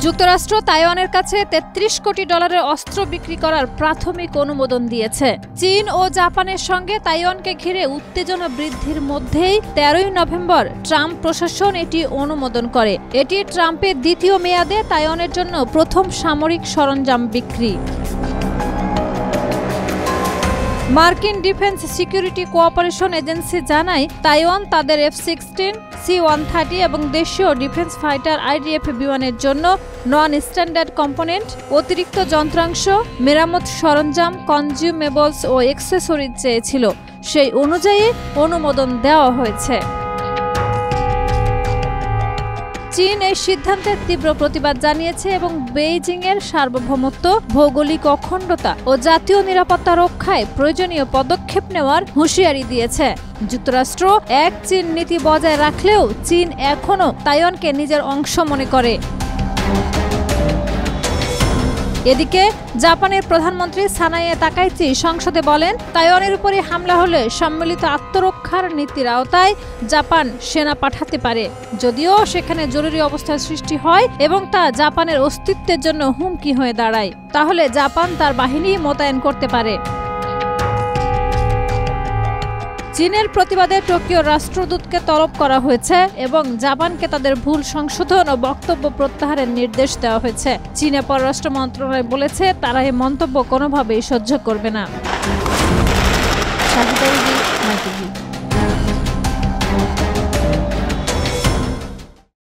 যুক্তরাষ্ট্র তাইওয়ানের কাছে $33 কোটি অস্ত্র বিক্রি করার প্রাথমিক অনুমোদন দিয়েছে। চীন ও জাপানের সঙ্গে তাইওয়ানকে ঘিরে উত্তেজনা বৃদ্ধির মধ্যেই 13 নভেম্বর ট্রাম্প প্রশাসন এটি অনুমোদন করে। এটি ট্রাম্পের দ্বিতীয় মেয়াদে তাইওয়ানের জন্য প্রথম সামরিক সরঞ্জাম বিক্রি। মার্কিন ডিফেন্স সিকিউরিটি কোঅপারেশন এজেন্সি জানায়, তাইওয়ান তাদের F-16, C-130 এবং দেশীয় ডিফেন্স ফাইটার IDF বিমানের জন্য নন স্ট্যান্ডার্ড কম্পোনেন্ট, অতিরিক্ত যন্ত্রাংশ, মেরামত সরঞ্জাম, কনজিউমেবলস ও অ্যাক্সেসরিজ চেয়েছিল। সেই অনুযায়ী অনুমোদন দেওয়া হয়েছে। চীন এই সিদ্ধান্তের তীব্র প্রতিবাদ জানিয়েছে এবং বেইজিংয়ের সার্বভৌমত্ব, ভৌগোলিক অখণ্ডতা ও জাতীয় নিরাপত্তা রক্ষায় প্রয়োজনীয় পদক্ষেপ নেওয়ার হুঁশিয়ারি দিয়েছে। যুক্তরাষ্ট্র এক চীন নীতি বজায় রাখলেও চীন এখনও তাইওয়ানকে নিজের অংশ মনে করে। এদিকে জাপানের প্রধানমন্ত্রী সানায়ে তাকাইচি সংসদে বলেন, তাইওয়ানের উপরে হামলা হলে সম্মিলিত আত্মরক্ষার নীতির আওতায় জাপান সেনা পাঠাতে পারে, যদিও সেখানে জরুরি অবস্থার সৃষ্টি হয় এবং তা জাপানের অস্তিত্বের জন্য হুমকি হয়ে দাঁড়ায়, তাহলে জাপান তার বাহিনী মোতায়েন করতে পারে। চীনের প্রতিবাদে টোকিও রাষ্ট্রদূতকে তলব করা হয়েছে এবং জাপানকে তাদের ভুল সংশোধন ও বক্তব্য প্রত্যাহারের নির্দেশ দেওয়া হয়েছে। চীনের পররাষ্ট্র মন্ত্রণালয় বলেছে, তারা এই মন্তব্য কোনোভাবেই সহ্য করবে না।